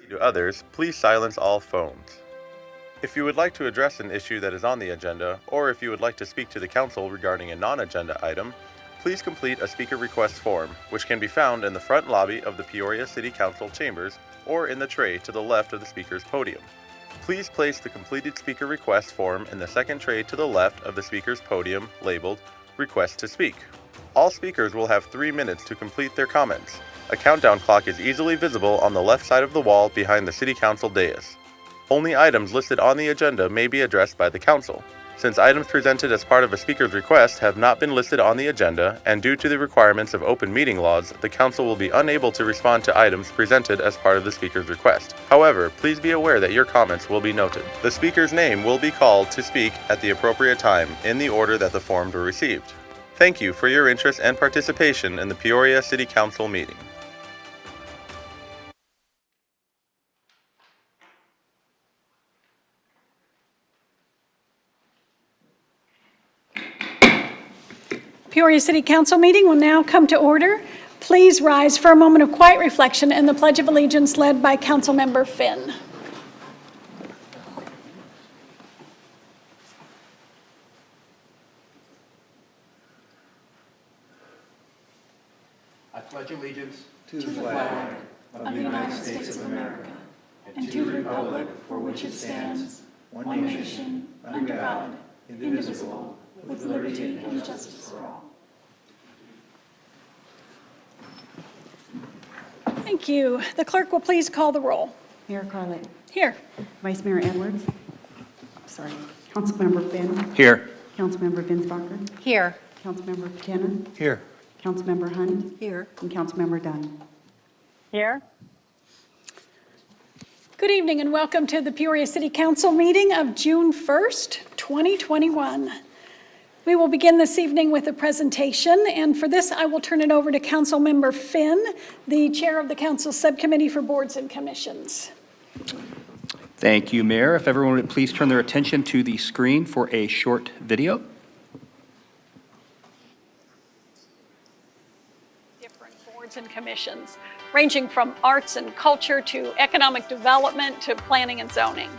To others, please silence all phones. If you would like to address an issue that is on the agenda, or if you would like to speak to the council regarding a non-agenda item, please complete a speaker request form, which can be found in the front lobby of the Peoria City Council chambers or in the tray to the left of the speaker's podium. Please place the completed speaker request form in the second tray to the left of the speaker's podium labeled Request to Speak. All speakers will have 3 minutes to complete their comments. A countdown clock is easily visible on the left side of the wall behind the City Council dais. Only items listed on the agenda may be addressed by the Council. Since items presented as part of a speaker's request have not been listed on the agenda, and due to the requirements of open meeting laws, the Council will be unable to respond to items presented as part of the speaker's request. However, please be aware that your comments will be noted. The speaker's name will be called to speak at the appropriate time, in the order that the forms were received. Thank you for your interest and participation in the Peoria City Council meeting. Peoria City Council meeting will now come to order. Please rise for a moment of quiet reflection and the Pledge of Allegiance led by Councilmember Finn. I pledge allegiance to the flag of the United States of America and to the republic for which it stands, one nation, under God, indivisible, with liberty and justice for all. Thank you. The clerk will please call the roll. Mayor Carlett. Here. Vice Mayor Edwards. Sorry. Councilmember Finn. Here. Councilmember Binsbacher. Here. Councilmember Patena. Here. Councilmember Hunt. Here. And Councilmember Dunn. Here. Good evening and welcome to the Peoria City Council meeting of June 1st, 2021. We will begin this evening with a presentation, and for this I will turn it over to Councilmember Finn, the chair of the Council Subcommittee for Boards and Commissions. Thank you, Mayor. If everyone would please turn their attention to the screen for a short video. Different boards and commissions, ranging from arts and culture to economic development to planning and zoning.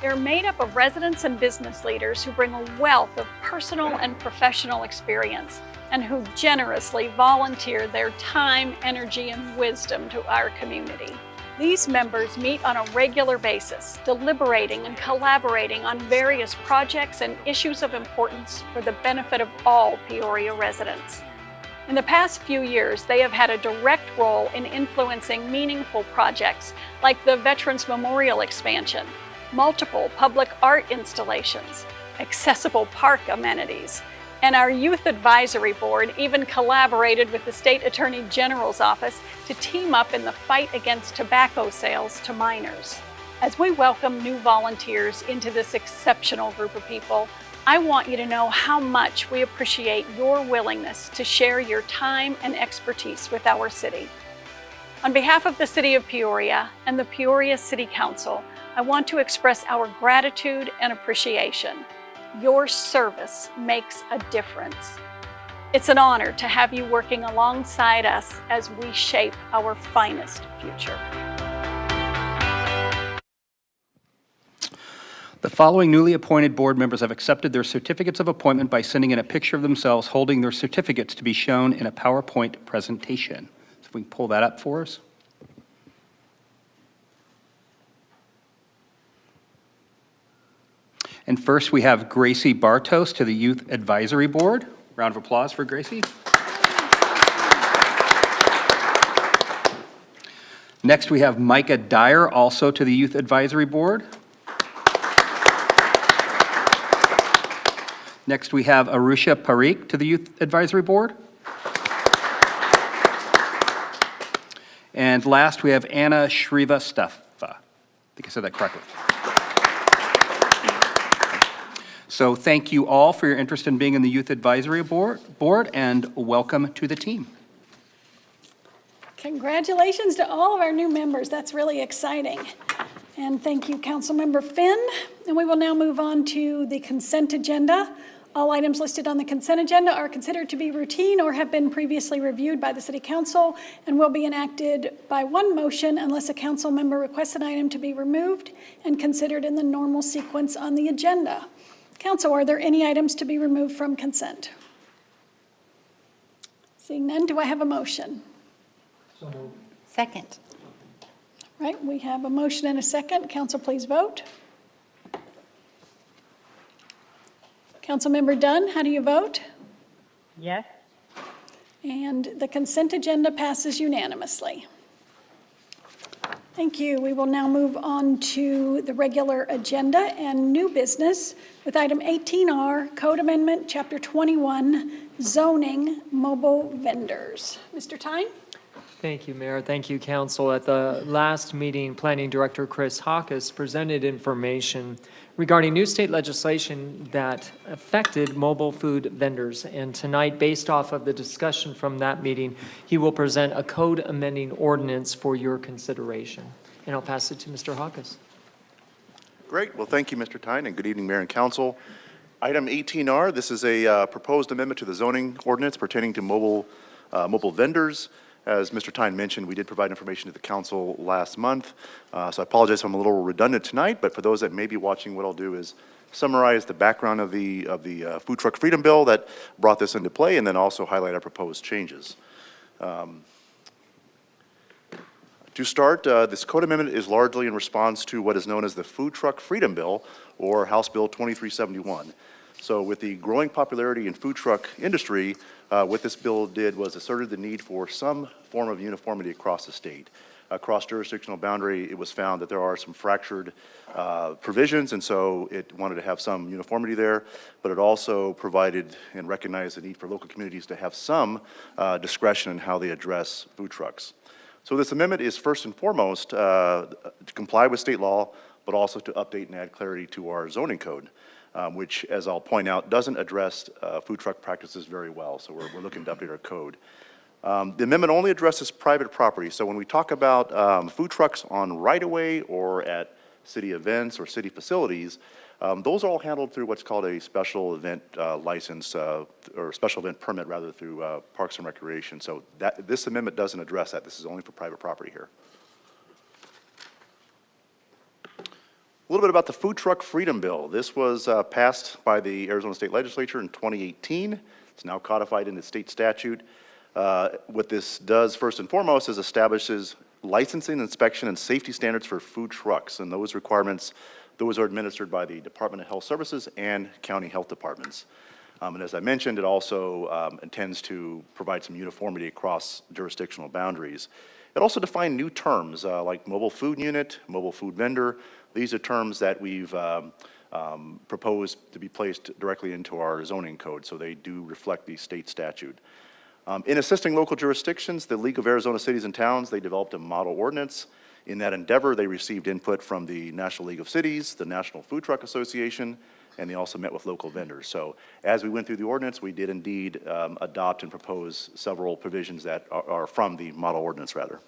They're made up of residents and business leaders who bring a wealth of personal and professional experience and who generously volunteer their time, energy, and wisdom to our community. These members meet on a regular basis, deliberating and collaborating on various projects and issues of importance for the benefit of all Peoria residents. In the past few years, they have had a direct role in influencing meaningful projects like the Veterans Memorial expansion, multiple public art installations, accessible park amenities, and our Youth Advisory Board even collaborated with the State Attorney General's office to team up in the fight against tobacco sales to minors. As we welcome new volunteers into this exceptional group of people, I want you to know how much we appreciate your willingness to share your time and expertise with our city. On behalf of the City of Peoria and the Peoria City Council, I want to express our gratitude and appreciation. Your service makes a difference. It's an honor to have you working alongside us as we shape our finest future. The following newly appointed board members have accepted their certificates of appointment by sending in a picture of themselves holding their certificates to be shown in a PowerPoint presentation. So if we can pull that up for us. And first we have Gracie Bartos to the Youth Advisory Board. Round of applause for Gracie. Next we have Micah Dyer, also to the Youth Advisory Board. Next we have Arusha Parikh to the Youth Advisory Board. And last we have Anna Shrivastava. I think I said that correctly. So thank you all for your interest in being in the Youth Advisory Board, and welcome to the team. Congratulations to all of our new members. That's really exciting. And thank you, Councilmember Finn. And we will now move on to the consent agenda. All items listed on the consent agenda are considered to be routine or have been previously reviewed by the City Council and will be enacted by one motion unless a council member requests an item to be removed and considered in the normal sequence on the agenda. Council, are there any items to be removed from consent? Seeing none, do I have a motion? So moved. Second. Right, we have a motion and a second. Council, please vote. Councilmember Dunn, how do you vote? Yes. And the consent agenda passes unanimously. Thank you. We will now move on to the regular agenda and new business with item 18R, Code Amendment, Chapter 21, Zoning Mobile Vendors. Mr. Tyne? Thank you, Mayor. Thank you, Council. At the last meeting, Planning Director Chris Hawkes presented information regarding new state legislation that affected mobile food vendors. And tonight, based off of the discussion from that meeting, he will present a code amending ordinance for your consideration. And I'll pass it to Mr. Hawkes. Great. Well, thank you, Mr. Tyne, and good evening, Mayor and Council. Item 18R, this is a proposed amendment to the zoning ordinance pertaining to mobile vendors. As Mr. Tyne mentioned, we did provide information to the council last month, so I apologize if I'm a little redundant tonight, but for those that may be watching, what I'll do is summarize the background of the Food Truck Freedom Bill that brought this into play, and then also highlight our proposed changes. To start, this code amendment is largely in response to what is known as the Food Truck Freedom Bill, or House Bill 2371. So with the growing popularity in food truck industry, what this bill did was asserted the need for some form of uniformity across the state. Across jurisdictional boundary, it was found that there are some fractured provisions, and so it wanted to have some uniformity there, but it also provided and recognized the need for local communities to have some discretion in how they address food trucks. So this amendment is first and foremost to comply with state law, but also to update and add clarity to our zoning code. Which, as I'll point out, doesn't address food truck practices very well, so we're looking to update our code. The amendment only addresses private property, so when we talk about food trucks on right-of-way or at city events or city facilities, those are all handled through what's called a special event license, or special event permit, rather, through Parks and Recreation. So this amendment doesn't address that. This is only for private property here. A little bit about the Food Truck Freedom Bill. This was passed by the Arizona State Legislature in 2018. It's now codified in the state statute. What this does, first and foremost, is establishes licensing, inspection, and safety standards for food trucks. And those requirements, those are administered by the Department of Health Services and county health departments. And as I mentioned, it also intends to provide some uniformity across jurisdictional boundaries. It also defined new terms like mobile food unit, mobile food vendor. These are terms that we've proposed to be placed directly into our zoning code, so they do reflect the state statute. In assisting local jurisdictions, the League of Arizona Cities and Towns, they developed a model ordinance. In that endeavor, they received input from the National League of Cities, the National Food Truck Association, and they also met with local vendors. So as we went through the ordinance, we did indeed adopt and propose several provisions that are from the model ordinance, rather.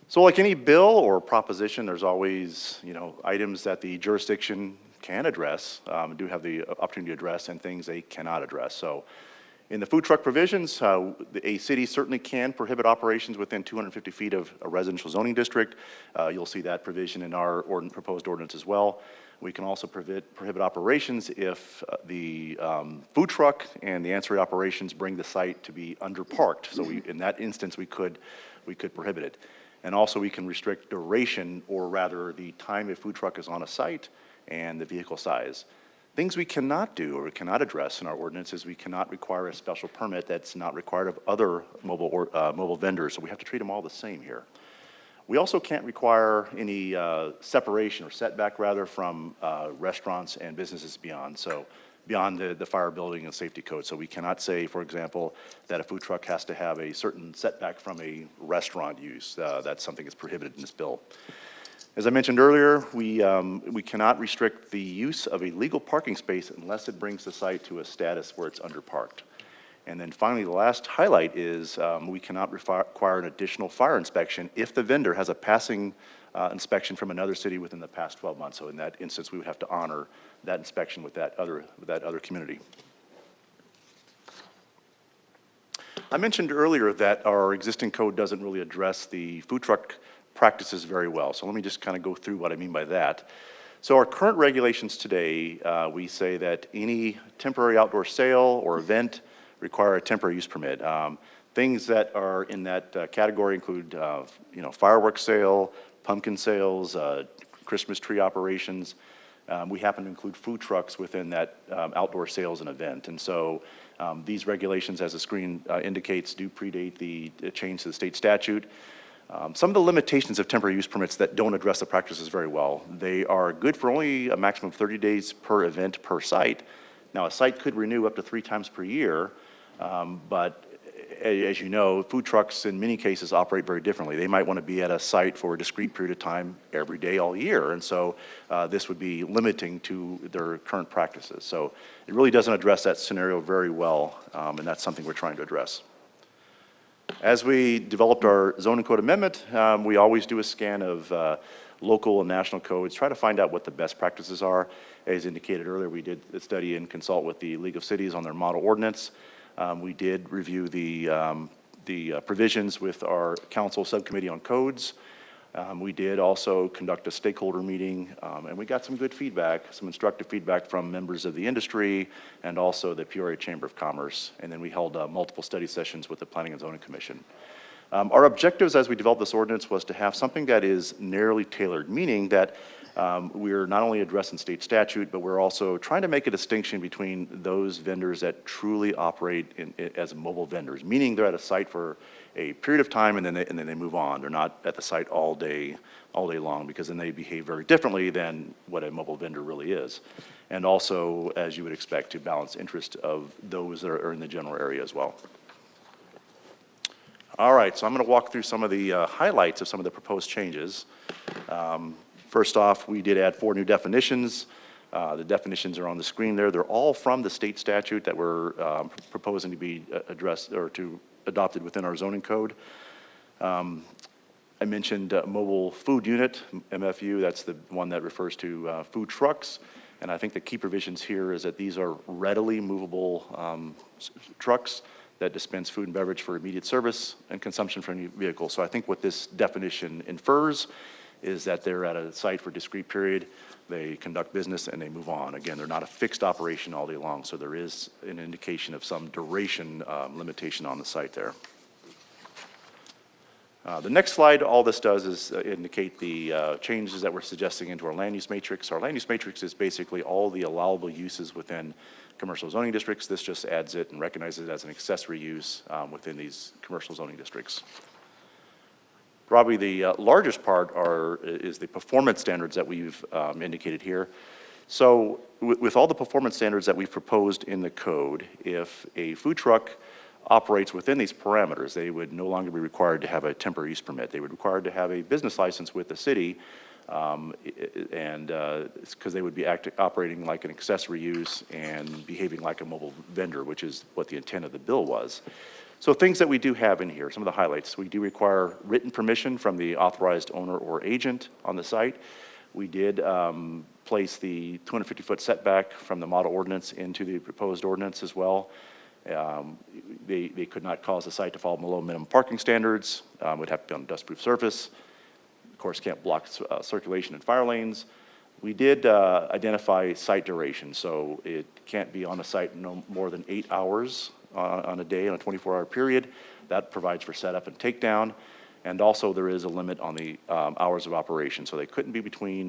So like any bill or proposition, there's always, items that the jurisdiction can address, do have the opportunity to address, and things they cannot address. So in the food truck provisions, a city certainly can prohibit operations within 250 feet of a residential zoning district. You'll see that provision in our proposed ordinance as well. We can also prohibit operations if the food truck and the ancillary operations bring the site to be underparked. So in that instance, we could prohibit it. And also we can restrict duration, or rather the time a food truck is on a site and the vehicle size. Things we cannot do or cannot address in our ordinance is we cannot require a special permit that's not required of other mobile vendors, so we have to treat them all the same here. We also can't require any separation or setback, rather, from restaurants and businesses beyond. So beyond the fire building and safety code. So we cannot say, for example, that a food truck has to have a certain setback from a restaurant use. That's something that's prohibited in this bill. As I mentioned earlier, we cannot restrict the use of a legal parking space unless it brings the site to a status where it's underparked. And then finally, the last highlight is we cannot require an additional fire inspection if the vendor has a passing inspection from another city within the past 12 months. So in that instance, we would have to honor that inspection with that other community. I mentioned earlier that our existing code doesn't really address the food truck practices very well. So let me just kind of go through what I mean by that. So our current regulations today, we say that any temporary outdoor sale or event require a temporary use permit. Things that are in that category include, fireworks sale, pumpkin sales, Christmas tree operations. We happen to include food trucks within that outdoor sales and event. And so these regulations, as the screen indicates, do predate the change to the state statute. Some of the limitations of temporary use permits that don't address the practices very well, they are good for only a maximum of 30 days per event per site. Now, a site could renew up to 3 times per year, but as you know, food trucks in many cases operate very differently. They might want to be at a site for a discrete period of time every day all year, and so this would be limiting to their current practices. So it really doesn't address that scenario very well, and that's something we're trying to address. As we developed our zoning code amendment, we always do a scan of local and national codes, try to find out what the best practices are. As indicated earlier, we did a study and consult with the League of Cities on their model ordinance. We did review the provisions with our council subcommittee on codes. We did also conduct a stakeholder meeting, and we got some good feedback, some instructive feedback from members of the industry and also the Peoria Chamber of Commerce. And then we held multiple study sessions with the Planning and Zoning Commission. Our objectives as we developed this ordinance was to have something that is narrowly tailored, meaning that we're not only addressing state statute, but we're also trying to make a distinction between those vendors that truly operate as mobile vendors, meaning they're at a site for a period of time and then they move on. They're not at the site all day long, because then they behave very differently than what a mobile vendor really is. And also, as you would expect, to balance interest of those that are in the general area as well. All right, so I'm going to walk through some of the highlights of some of the proposed changes. First off, we did add 4 new definitions. The definitions are on the screen there. They're all from the state statute that we're proposing to be addressed or to adopted within our zoning code. I mentioned mobile food unit, MFU. That's the one that refers to food trucks. And I think the key provisions here is that these are readily movable trucks that dispense food and beverage for immediate service and consumption from any vehicle. So I think what this definition infers is that they're at a site for a discrete period, they conduct business, and they move on. Again, they're not a fixed operation all day long, so there is an indication of some duration limitation on the site there. The next slide, all this does is indicate the changes that we're suggesting into our land use matrix. Our land use matrix is basically all the allowable uses within commercial zoning districts. This just adds it and recognizes it as an accessory use within these commercial zoning districts. Probably the largest part is the performance standards that we've indicated here. So with all the performance standards that we've proposed in the code, if a food truck operates within these parameters, they would no longer be required to have a temporary use permit. They would be required to have a business license with the city, and because they would be operating like an accessory use and behaving like a mobile vendor, which is what the intent of the bill was. So things that we do have in here, some of the highlights. We do require written permission from the authorized owner or agent on the site. We did place the 250-foot setback from the model ordinance into the proposed ordinance as well. They could not cause the site to fall below minimum parking standards. Would have to be on a dust-proof surface. Of course, can't block circulation in fire lanes. We did identify site duration, so it can't be on a site no more than 8 hours on a day, on a 24-hour period. That provides for setup and takedown. And also there is a limit on the hours of operation. So they couldn't be between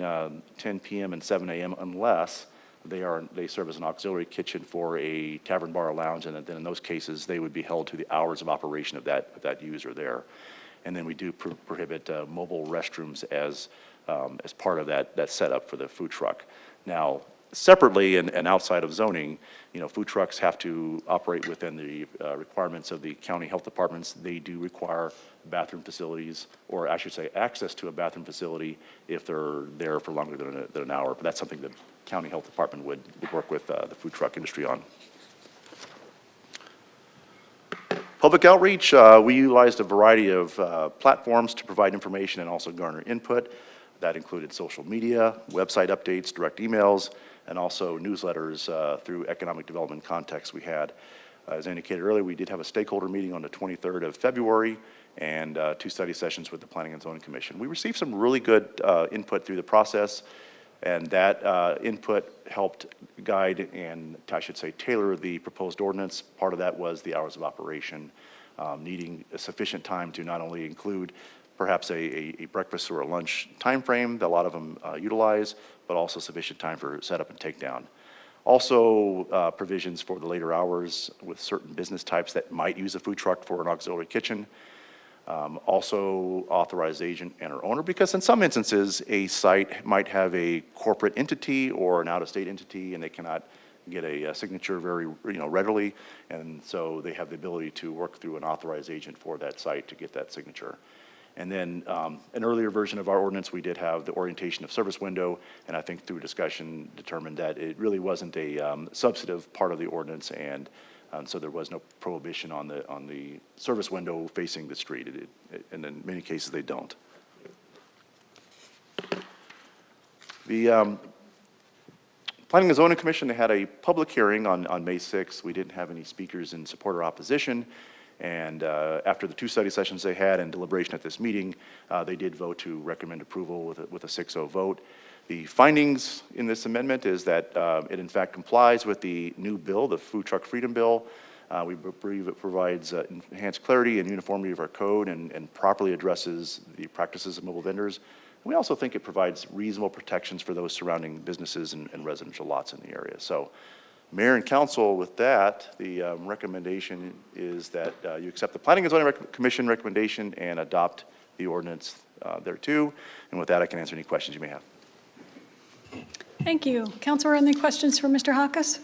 10 p.m. and 7 a.m. unless they serve as an auxiliary kitchen for a tavern, bar, or lounge, and then in those cases they would be held to the hours of operation of that user there. And then we do prohibit mobile restrooms as part of that setup for the food truck. Now, separately and outside of zoning, food trucks have to operate within the requirements of the county health departments. They do require bathroom facilities, or I should say access to a bathroom facility if they're there for longer than an hour. But that's something the county health department would work with the food truck industry on. Public outreach, we utilized a variety of platforms to provide information and also garner input. That included social media, website updates, direct emails, and also newsletters through economic development contexts we had. As indicated earlier, we did have a stakeholder meeting on the 23rd of February and 2 study sessions with the Planning and Zoning Commission. We received some really good input through the process, and that input helped guide and, I should say, tailor the proposed ordinance. Part of that was the hours of operation, needing a sufficient time to not only include perhaps a breakfast or a lunch time frame that a lot of them utilize, but also sufficient time for setup and takedown. Also, provisions for the later hours with certain business types that might use a food truck for an auxiliary kitchen. Also, authorized agent and or owner, because in some instances, a site might have a corporate entity or an out-of-state entity, and they cannot get a signature very readily, and so they have the ability to work through an authorized agent for that site to get that signature. And then an earlier version of our ordinance, we did have the orientation of service window, and I think through discussion determined that it really wasn't a substantive part of the ordinance, and so there was no prohibition on the service window facing the street, and in many cases they don't. The Planning and Zoning Commission had a public hearing on May 6th. We didn't have any speakers in support or opposition. And after the 2 study sessions they had and deliberation at this meeting, they did vote to recommend approval with a 6-0 vote. The findings in this amendment is that it in fact complies with the new bill, the Food Truck Freedom Bill. We believe it provides enhanced clarity and uniformity of our code and properly addresses the practices of mobile vendors. We also think it provides reasonable protections for those surrounding businesses and residential lots in the area. So, Mayor and Council, with that, the recommendation is that you accept the Planning and Zoning Commission recommendation and adopt the ordinance thereto. And with that, I can answer any questions you may have. Thank you. Council, are there any questions for Mr. Hawkes?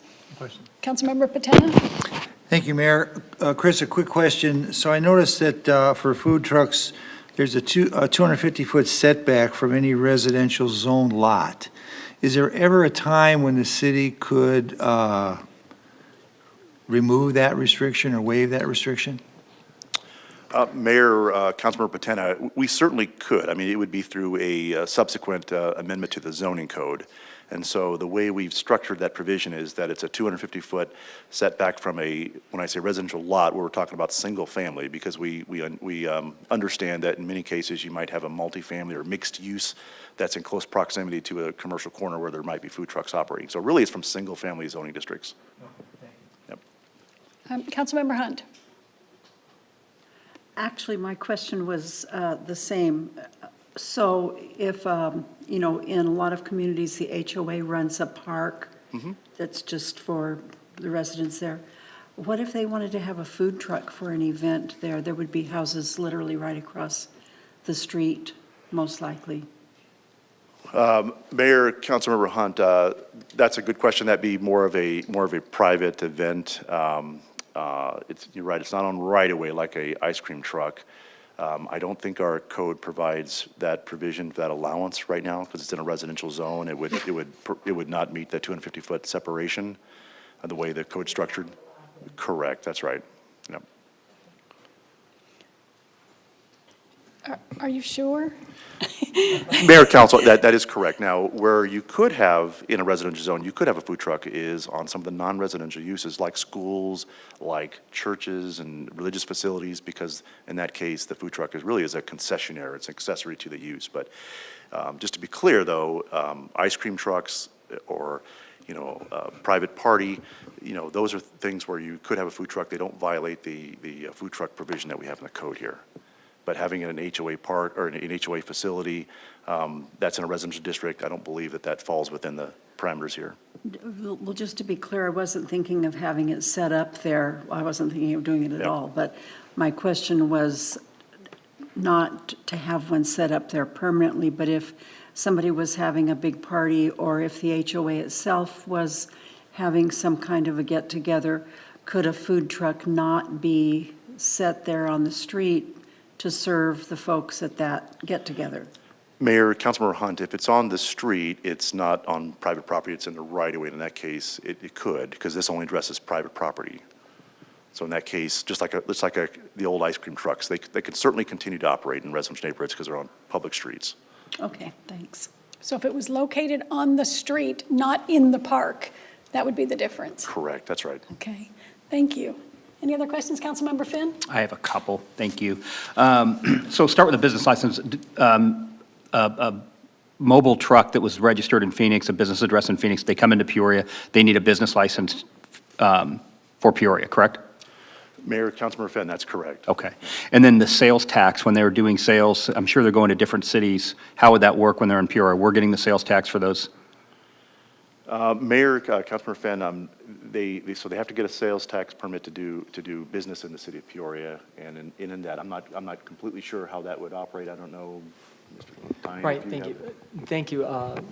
Councilmember Patena? Thank you, Mayor. Chris, a quick question. So I noticed that for food trucks, there's a 250-foot setback from any residential zone lot. Is there ever a time when the city could remove that restriction or waive that restriction? Mayor, Councilmember Patena, we certainly could. I mean, it would be through a subsequent amendment to the zoning code. And so the way we've structured that provision is that it's a 250-foot setback from when I say residential lot, we're talking about single family, because we understand that in many cases you might have a multifamily or mixed use that's in close proximity to a commercial corner where there might be food trucks operating. So really it's from single family zoning districts. Yep. Councilmember Hunt? Actually, my question was the same. So if, in a lot of communities, the HOA runs a park that's just for the residents there. What if they wanted to have a food truck for an event there? There would be houses literally right across the street, most likely. Mayor, Councilmember Hunt, that's a good question. That'd be more of a private event. You're right, it's not on right away like a ice cream truck. I don't think our code provides that provision, that allowance right now, because it's in a residential zone. It would not meet the 250-foot separation the way the code's structured. Correct, that's right. Yep. Are you sure? Mayor, Council, that is correct. Now, where you could have, in a residential zone, you could have a food truck is on some of the non-residential uses like schools, like churches and religious facilities, because in that case, the food truck really is a concessionaire. It's an accessory to the use. But just to be clear, though, ice cream trucks or private party, those are things where you could have a food truck. They don't violate the food truck provision that we have in the code here. But having an HOA park or an HOA facility that's in a residential district, I don't believe that falls within the parameters here. Well, just to be clear, I wasn't thinking of having it set up there. I wasn't thinking of doing it at all. But my question was not to have one set up there permanently, but if somebody was having a big party or if the HOA itself was having some kind of a get-together, could a food truck not be set there on the street to serve the folks at that get-together? Mayor, Councilmember Hunt, if it's on the street, it's not on private property, it's in the right-of-way. In that case, it could, because this only addresses private property. So in that case, just like the old ice cream trucks, they could certainly continue to operate in residential neighborhoods because they're on public streets. Okay, thanks. So if it was located on the street, not in the park, that would be the difference. Correct, that's right. Okay, thank you. Any other questions, Councilmember Finn? I have a couple, thank you. So start with a business license. A mobile truck that was registered in Phoenix, a business address in Phoenix, they come into Peoria, they need a business license for Peoria, correct? Mayor, Councilmember Fenn, that's correct. Okay. And then the sales tax, when they're doing sales, I'm sure they're going to different cities. How would that work when they're in Peoria? We're getting the sales tax for those? Mayor, Councilmember Fenn, so they have to get a sales tax permit to do business in the city of Peoria, and in that, I'm not completely sure how that would operate. I don't know, Mr. Tyne. Right, thank you. Thank you.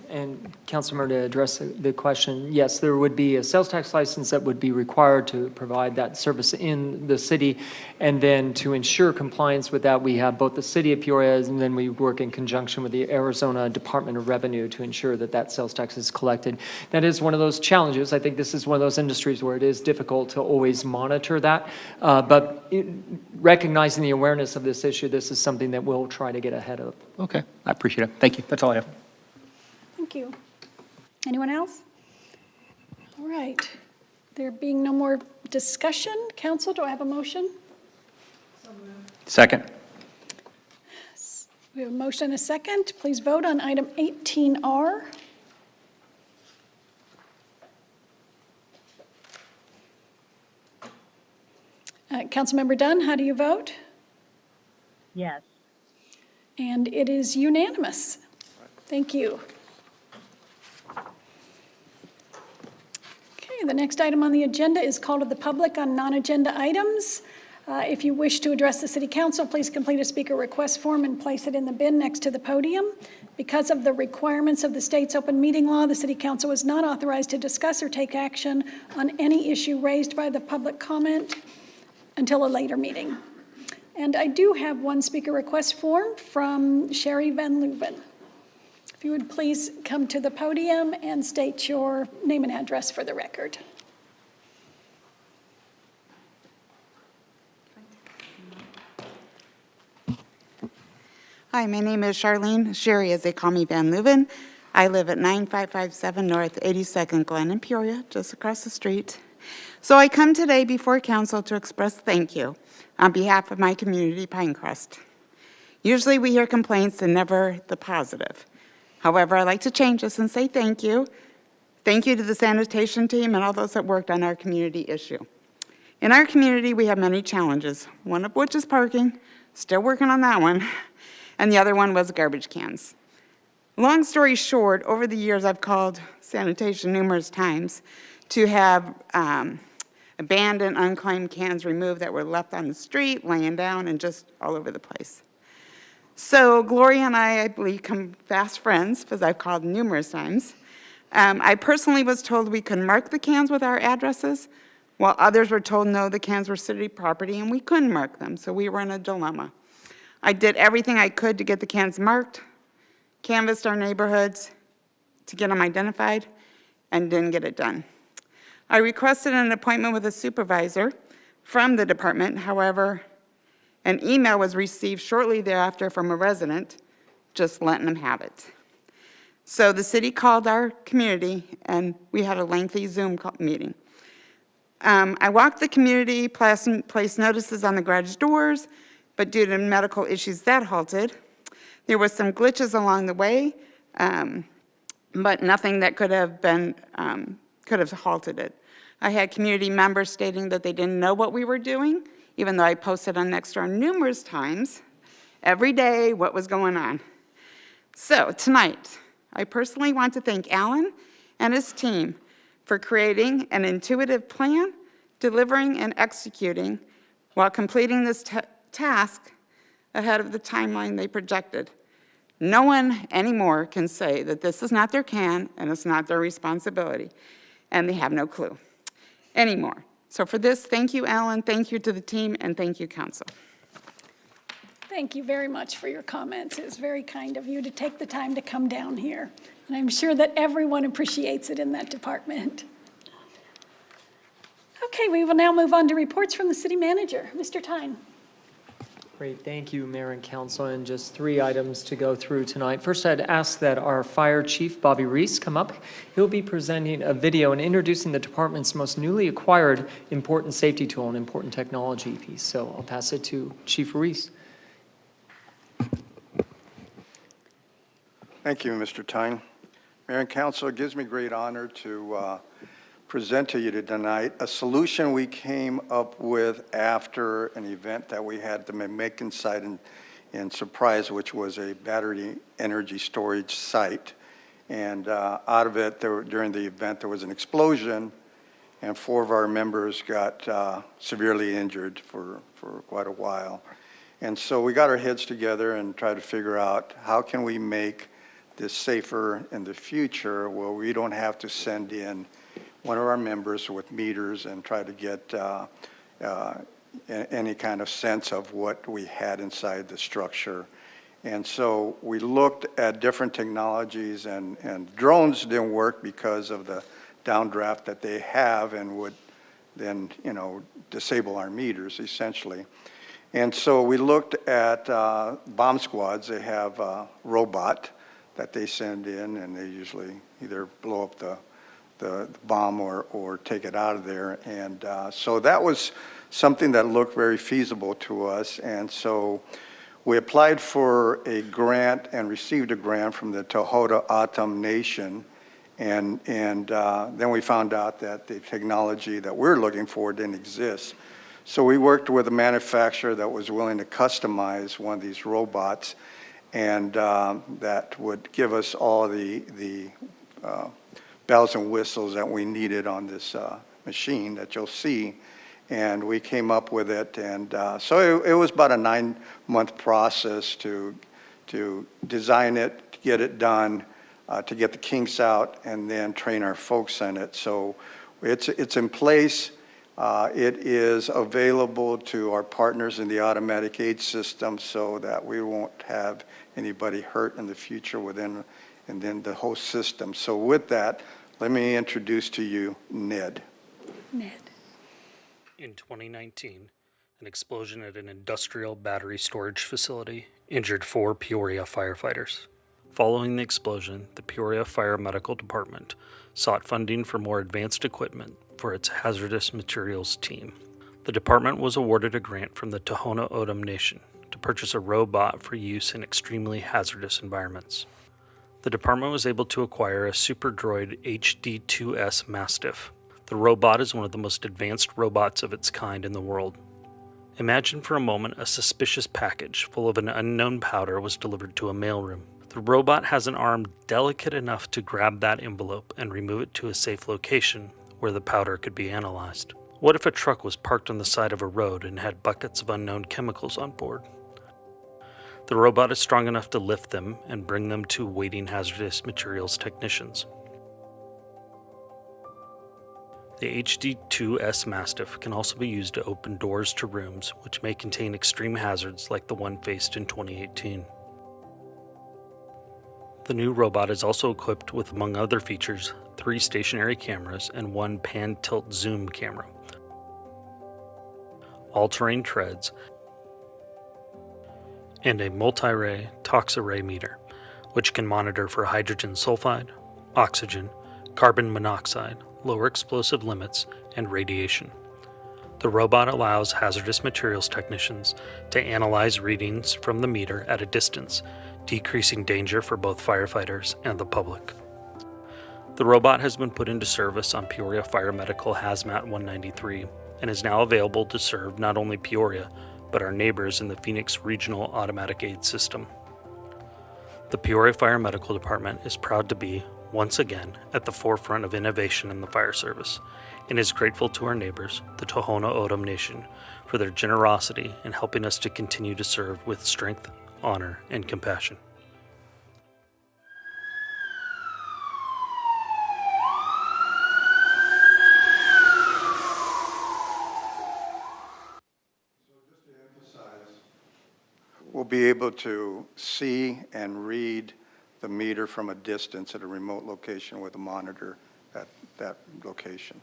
And Councilmember, to address the question, yes, there would be a sales tax license that would be required to provide that service in the city. And then to ensure compliance with that, we have both the city of Peoria, and then we work in conjunction with the Arizona Department of Revenue to ensure that that sales tax is collected. That is one of those challenges. I think this is one of those industries where it is difficult to always monitor that. But recognizing the awareness of this issue, this is something that we'll try to get ahead of. Okay, I appreciate it. Thank you. That's all I have. Thank you. Anyone else? All right. There being no more discussion, council, do I have a motion? Second. We have a motion and a second. Please vote on item 18R. Councilmember Dunn, how do you vote? Yes. And it is unanimous. Thank you. Okay, the next item on the agenda is call to the public on non-agenda items. If you wish to address the City Council, please complete a speaker request form and place it in the bin next to the podium. Because of the requirements of the state's open meeting law, the City Council is not authorized to discuss or take action on any issue raised by the public comment until a later meeting. And I do have one speaker request form from Sherry Van Leuven. If you would please come to the podium and state your name and address for the record. Hi, my name is Charlene. Sherry, as they call me, Van Leuven. I live at 9557 North 82nd Glen in Peoria, just across the street. So I come today before council to express thank you on behalf of my community, Pinecrest. Usually we hear complaints and never the positive. However, I like to change this and say thank you. Thank you to the sanitation team and all those that worked on our community issue. In our community, we have many challenges, one of which is parking, still working on that one, and the other one was garbage cans. Long story short, over the years I've called sanitation numerous times to have abandoned, unclaimed cans removed that were left on the street, laying down, and just all over the place. So Gloria and I believe, become fast friends, because I've called numerous times. I personally was told we could mark the cans with our addresses, while others were told no, the cans were city property and we couldn't mark them, so we were in a dilemma. I did everything I could to get the cans marked, canvassed our neighborhoods to get them identified, and didn't get it done. I requested an appointment with a supervisor from the department. However, an email was received shortly thereafter from a resident just letting them have it. So the city called our community and we had a lengthy Zoom meeting. I walked the community, placed notices on the garage doors, but due to medical issues that halted. There were some glitches along the way, but nothing that could have halted it. I had community members stating that they didn't know what we were doing, even though I posted on Nextdoor numerous times, every day, what was going on. So tonight, I personally want to thank Alan and his team for creating an intuitive plan, delivering and executing while completing this task ahead of the timeline they projected. No one anymore can say that this is not their can and it's not their responsibility, and they have no clue anymore. So for this, thank you, Alan, thank you to the team, and thank you, council. Thank you very much for your comments. It was very kind of you to take the time to come down here. And I'm sure that everyone appreciates it in that department. Okay, we will now move on to reports from the city manager. Mr. Tyne. Great, thank you, Mayor and Council, and just 3 items to go through tonight. First, I'd ask that our Fire Chief, Bobby Reese, come up. He'll be presenting a video and introducing the department's most newly acquired important safety tool and important technology piece. So I'll pass it to Chief Reese. Thank you, Mr. Tyne. Mayor and Council, it gives me great honor to present to you tonight a solution we came up with after an event that we had at the Macon site in Surprise, which was a battery energy storage site. And out of it, during the event, there was an explosion, and 4 of our members got severely injured for quite a while. And so we got our heads together and tried to figure out how can we make this safer in the future where we don't have to send in one of our members with meters and try to get any kind of sense of what we had inside the structure. And so we looked at different technologies, and drones didn't work because of the downdraft that they have and would then, disable our meters essentially. And so we looked at bomb squads. They have a robot that they send in, and they usually either blow up the bomb or take it out of there. And so that was something that looked very feasible to us. And so we applied for a grant and received a grant from the Tohono O'odham Nation. And then we found out that the technology that we're looking for didn't exist. So we worked with a manufacturer that was willing to customize one of these robots, and that would give us all the bells and whistles that we needed on this machine that you'll see. And we came up with it, and so it was about a 9-month process to design it, to get it done, to get the kinks out, and then train our folks in it. So it's in place. It is available to our partners in the automatic aid system so that we won't have anybody hurt in the future within the whole system. So with that, let me introduce to you Ned. Ned. In 2019, an explosion at an industrial battery storage facility injured 4 Peoria firefighters. Following the explosion, the Peoria Fire Medical Department sought funding for more advanced equipment for its hazardous materials team. The department was awarded a grant from the Tohono O'odham Nation to purchase a robot for use in extremely hazardous environments. The department was able to acquire a Super Droid HD2S Mastiff. The robot is one of the most advanced robots of its kind in the world. Imagine for a moment a suspicious package full of an unknown powder was delivered to a mailroom. The robot has an arm delicate enough to grab that envelope and remove it to a safe location where the powder could be analyzed. What if a truck was parked on the side of a road and had buckets of unknown chemicals on board? The robot is strong enough to lift them and bring them to waiting hazardous materials technicians. The HD2S Mastiff can also be used to open doors to rooms which may contain extreme hazards like the one faced in 2018. The new robot is also equipped with, among other features, 3 stationary cameras and 1 pan-tilt zoom camera, all-terrain treads, and a multi-ray tox-array meter, which can monitor for hydrogen sulfide, oxygen, carbon monoxide, lower explosive limits, and radiation. The robot allows hazardous materials technicians to analyze readings from the meter at a distance, decreasing danger for both firefighters and the public. The robot has been put into service on Peoria Fire Medical Hazmat 193 and is now available to serve not only Peoria, but our neighbors in the Phoenix Regional Automatic Aid System. The Peoria Fire Medical Department is proud to be, once again, at the forefront of innovation in the fire service, and is grateful to our neighbors, the Tohono O'odham Nation, for their generosity in helping us to continue to serve with strength, honor, and compassion. We'll be able to see and read the meter from a distance at a remote location with a monitor at that location.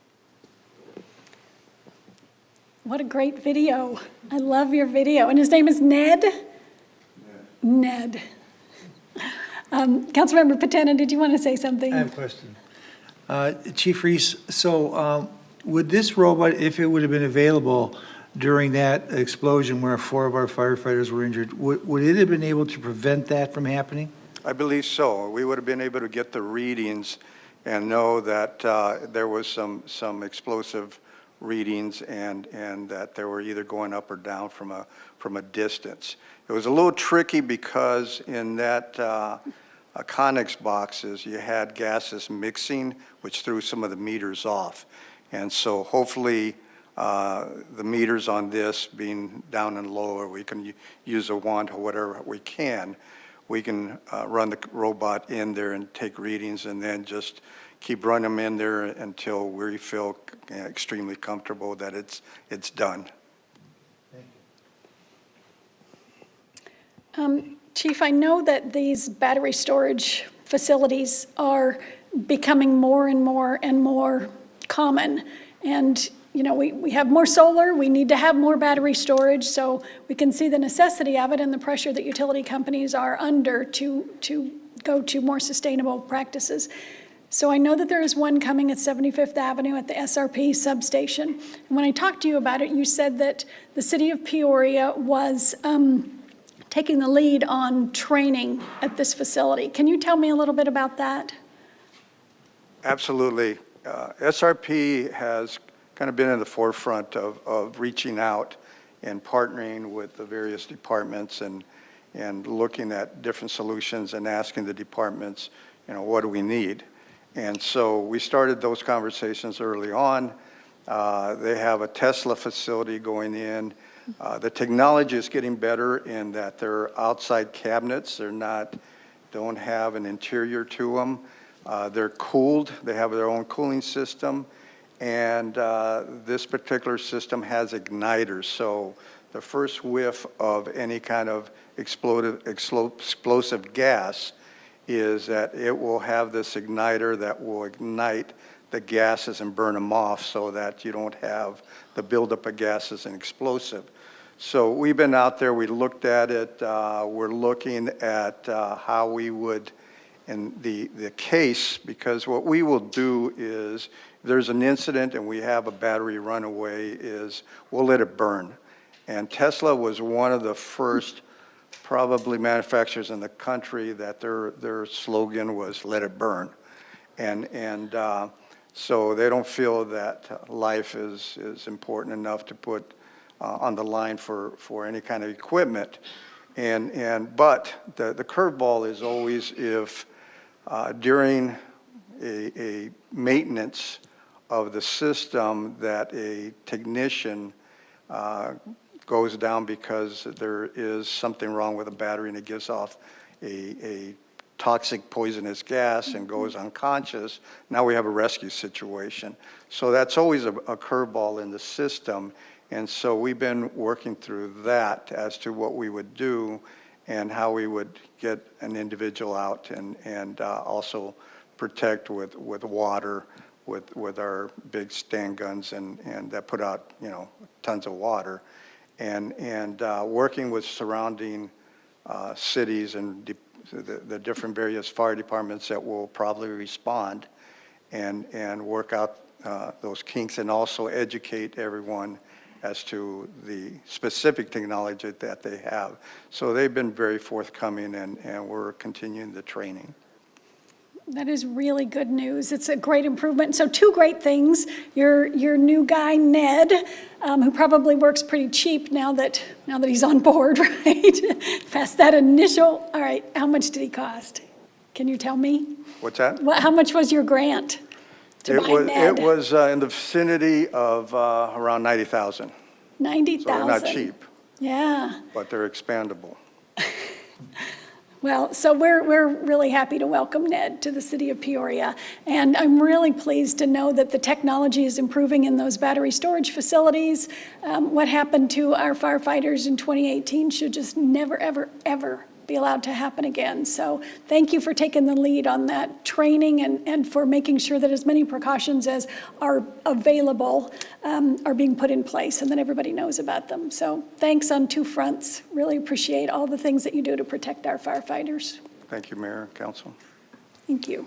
What a great video. I love your video. And his name is Ned? Ned. Councilmember Patena, did you want to say something? I have a question. Chief Reese, so would this robot, if it would have been available during that explosion where 4 of our firefighters were injured, would it have been able to prevent that from happening? I believe so. We would have been able to get the readings and know that there was some explosive readings and that they were either going up or down from a distance. It was a little tricky because in that Connex boxes, you had gases mixing, which threw some of the meters off. And so hopefully the meters on this being down and lower, we can use a wand or whatever we can run the robot in there and take readings and then just keep running them in there until we feel extremely comfortable that it's done. Chief, I know that these battery storage facilities are becoming more and more common. And, you know, we have more solar, we need to have more battery storage, so we can see the necessity of it and the pressure that utility companies are under to go to more sustainable practices. So I know that there is one coming at 75th Avenue at the SRP substation. And when I talked to you about it, you said that the city of Peoria was taking the lead on training at this facility. Can you tell me a little bit about that? Absolutely. SRP has kind of been in the forefront of reaching out and partnering with the various departments and looking at different solutions and asking the departments, you know, what do we need? And so we started those conversations early on. They have a Tesla facility going in. The technology is getting better in that they're outside cabinets. Don't have an interior to them. They're cooled. They have their own cooling system. And this particular system has igniters. So the first whiff of any kind of explosive gas is that it will have this igniter that will ignite the gases and burn them off so that you don't have the buildup of gases and explosive. So we've been out there, we looked at it, we're looking at how we would, in the case, because what we will do is, if there's an incident and we have a battery runaway, is we'll let it burn. And Tesla was one of the first probably manufacturers in the country that their slogan was "Let it burn," and so they don't feel that life is important enough to put on the line for any kind of equipment. But the curveball is always if during a maintenance of the system that a technician goes down because there is something wrong with the battery and it gives off a toxic poisonous gas and goes unconscious, now we have a rescue situation. So that's always a curveball in the system. And so we've been working through that as to what we would do and how we would get an individual out and also protect with water, with our big stand guns and that put out, you know, tons of water. And working with surrounding cities and the different various fire departments that will probably respond and work out those kinks and also educate everyone as to the specific technology that they have. So they've been very forthcoming and we're continuing the training. That is really good news. It's a great improvement. So two great things. Your new guy, Ned, who probably works pretty cheap now that he's on board, right? Past that initial, all right, how much did he cost? Can you tell me? What's that? How much was your grant to buy Ned? It was in the vicinity of around 90,000. 90,000. So they're not cheap. Yeah. But they're expandable. Well, so we're really happy to welcome Ned to the city of Peoria. And I'm really pleased to know that the technology is improving in those battery storage facilities. What happened to our firefighters in 2018 should just never, ever, ever be allowed to happen again. So thank you for taking the lead on that training and for making sure that as many precautions as are available are being put in place and that everybody knows about them. So thanks on two fronts. Really appreciate all the things that you do to protect our firefighters. Thank you, Mayor, Council. Thank you.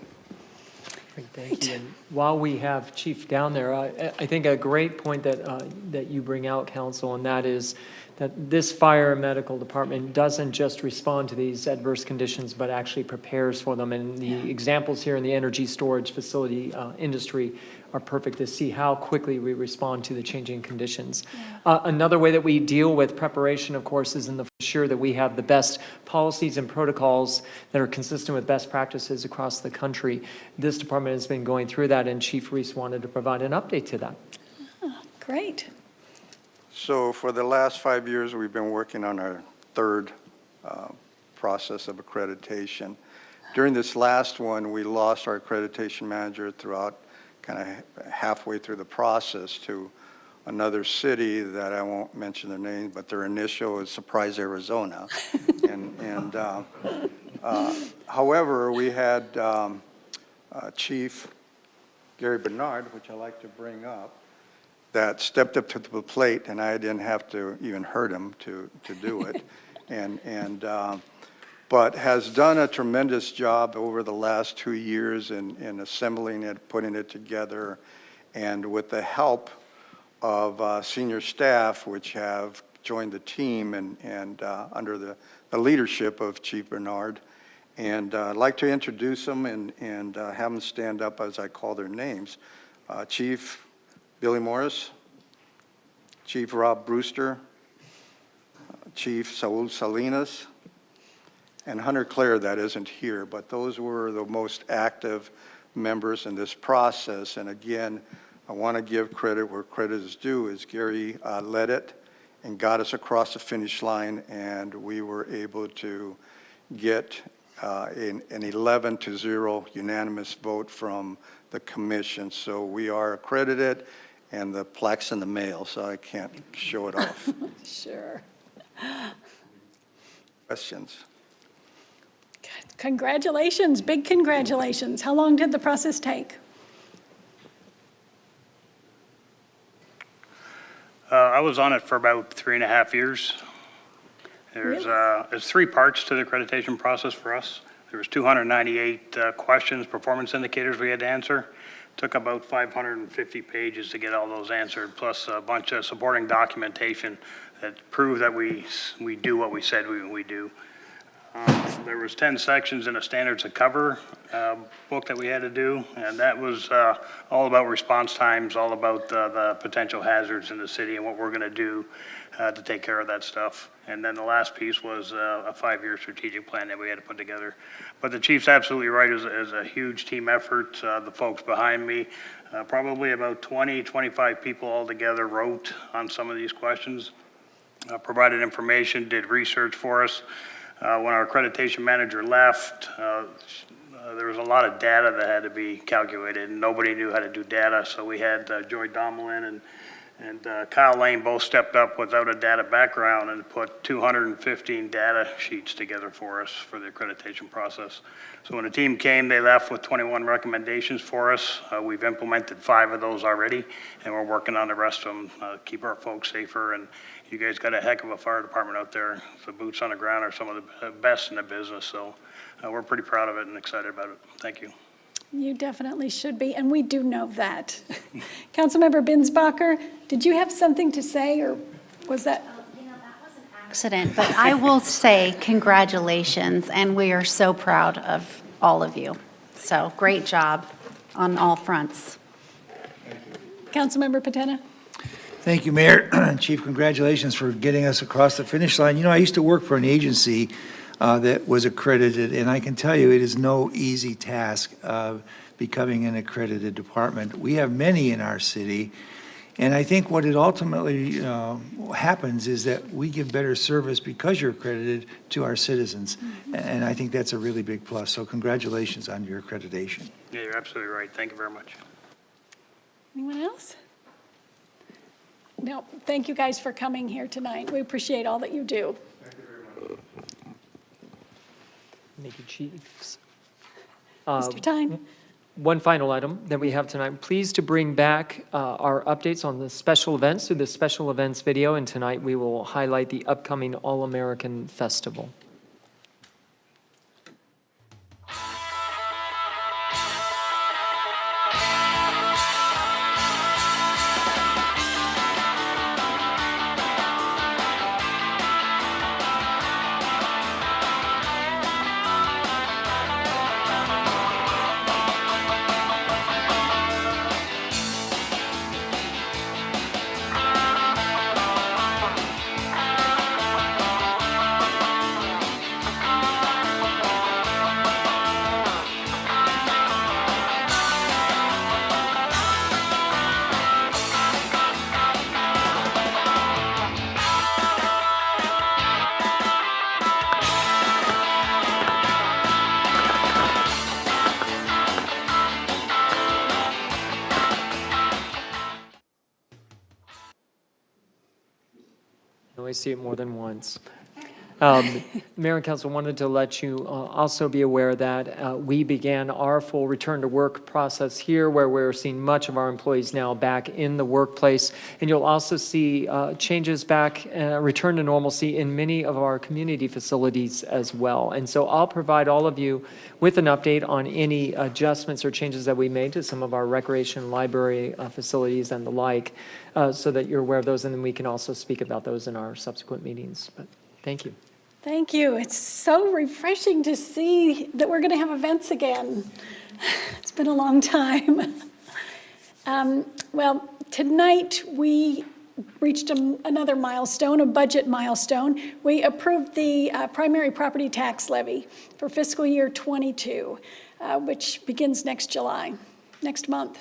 Great, thank you. And while we have Chief down there, I think a great point that you bring out, Council, and that is that this fire and medical department doesn't just respond to these adverse conditions, but actually prepares for them. And the examples here in the energy storage facility industry are perfect to see how quickly we respond to the changing conditions. Another way that we deal with preparation, of course, is in the ensure that we have the best policies and protocols that are consistent with best practices across the country. This department has been going through that, and Chief Reese wanted to provide an update to that. Oh, great. So for the last 5 years, we've been working on our third process of accreditation. During this last one, we lost our accreditation manager throughout kind of halfway through the process to another city that I won't mention their name, but their initial is Surprise, Arizona. However, we had Chief Gary Bernard, which I like to bring up, that stepped up to the plate, and I didn't have to even hurt him to do it, but has done a tremendous job over the last 2 years in assembling it, putting it together, and with the help of senior staff, which have joined the team and under the leadership of Chief Bernard. And I'd like to introduce them and have them stand up as I call their names. Chief Billy Morris, Chief Rob Brewster, Chief Saul Salinas, and Hunter Clare that isn't here, but those were the most active members in this process. And again, I want to give credit where credit is due, is Gary led it and got us across the finish line, and we were able to get an 11-0 unanimous vote from the commission. So we are accredited, and the plaque's in the mail, so I can't show it off. Sure. Questions? Congratulations, big congratulations. How long did the process take? I was on it for about 3.5 years. There's 3 parts to the accreditation process for us. There was 298 questions, performance indicators we had to answer. Took about 550 pages to get all those answered, plus a bunch of supporting documentation that proved that we do what we said we do. There was 10 sections in a standards of cover book that we had to do, and that was all about response times, all about the potential hazards in the city and what we're going to do to take care of that stuff. And then the last piece was a 5-year strategic plan that we had to put together. But the chief's absolutely right. It was a huge team effort. The folks behind me, probably about 20, 25 people altogether wrote on some of these questions, provided information, did research for us. When our accreditation manager left, there was a lot of data that had to be calculated, and nobody knew how to do data. So we had Joy Domelin and Kyle Lane both stepped up without a data background and put 215 data sheets together for us for the accreditation process. So when the team came, they left with 21 recommendations for us. We've implemented 5 of those already, and we're working on the rest of them, keep our folks safer. And you guys got a heck of a fire department out there. The boots on the ground are some of the best in the business. So we're pretty proud of it and excited about it. Thank you. You definitely should be, and we do know that. Councilmember Binsbacher, did you have something to say, or was that? That was an accident, but I will say congratulations, and we are so proud of all of you. So great job on all fronts. Councilmember Patena? Thank you, Mayor. Chief, congratulations for getting us across the finish line. You know, I used to work for an agency that was accredited, and I can tell you it is no easy task of becoming an accredited department. We have many in our city, and I think what it ultimately happens is that we give better service because you're accredited to our citizens, and I think that's a really big plus. So congratulations on your accreditation. Yeah, you're absolutely right. Thank you very much. Anyone else? No, thank you guys for coming here tonight. We appreciate all that you do. Thank you, Chiefs. Mr. Tyne? One final item that we have tonight. Pleased to bring back our updates on the special events through the special events video, and tonight we will highlight the upcoming All-American Festival. I always see it more than once. Mayor and Council wanted to let you also be aware that we began our full return to work process here, where we're seeing much of our employees now back in the workplace. And you'll also see changes back, return to normalcy in many of our community facilities as well. And so I'll provide all of you with an update on any adjustments or changes that we made to some of our recreation, library facilities and the like, so that you're aware of those, and then we can also speak about those in our subsequent meetings. But thank you. Thank you. It's so refreshing to see that we're going to have events again. It's been a long time. Well, tonight we reached another milestone, a budget milestone. We approved the primary property tax levy for fiscal year 22, which begins next month.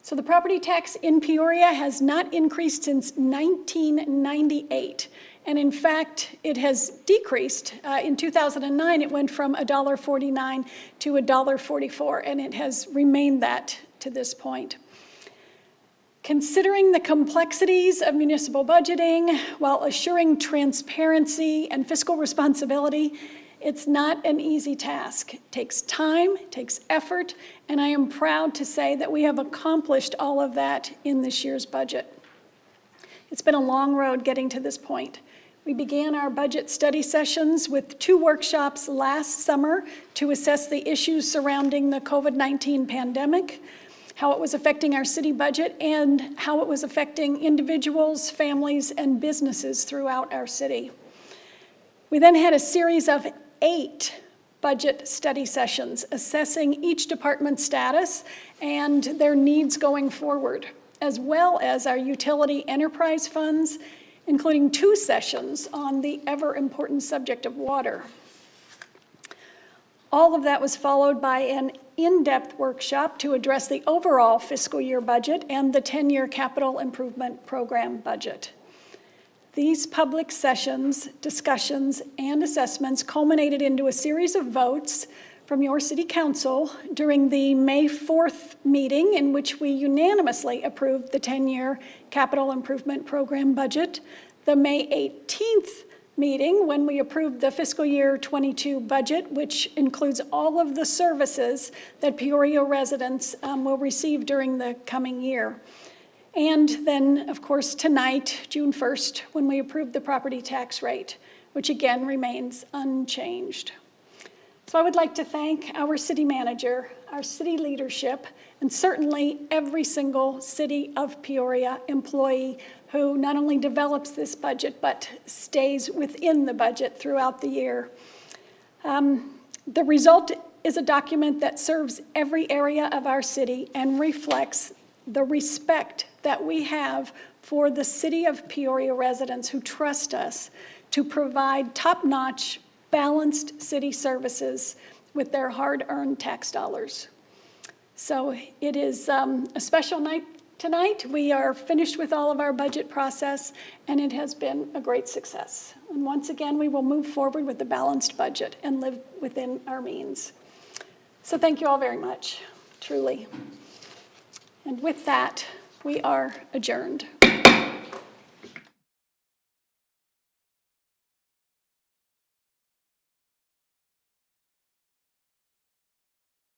So the property tax in Peoria has not increased since 1998. And in fact, it has decreased. In 2009, it went from $1.49 to $1.44, and it has remained that to this point. Considering the complexities of municipal budgeting while assuring transparency and fiscal responsibility, it's not an easy task. It takes time, it takes effort, and I am proud to say that we have accomplished all of that in this year's budget. It's been a long road getting to this point. We began our budget study sessions with 2 workshops last summer to assess the issues surrounding the COVID-19 pandemic, how it was affecting our city budget, and how it was affecting individuals, families, and businesses throughout our city. We then had a series of 8 budget study sessions assessing each department's status and their needs going forward, as well as our utility enterprise funds, including 2 sessions on the ever-important subject of water. All of that was followed by an in-depth workshop to address the overall fiscal year budget and the 10-year capital improvement program budget. These public sessions, discussions, and assessments culminated into a series of votes from your city council during the May 4th meeting, in which we unanimously approved the 10-year capital improvement program budget, the May 18th meeting when we approved the fiscal year 22 budget, which includes all of the services that Peoria residents will receive during the coming year. And then, of course, tonight, June 1st, when we approved the property tax rate, which again remains unchanged. So I would like to thank our city manager, our city leadership, and certainly every single City of Peoria employee who not only develops this budget, but stays within the budget throughout the year. The result is a document that serves every area of our city and reflects the respect that we have for the City of Peoria residents who trust us to provide top-notch, balanced city services with their hard-earned tax dollars. So it is a special night tonight. We are finished with all of our budget process, and it has been a great success. And once again, we will move forward with a balanced budget and live within our means. So thank you all very much, truly. And with that, we are adjourned.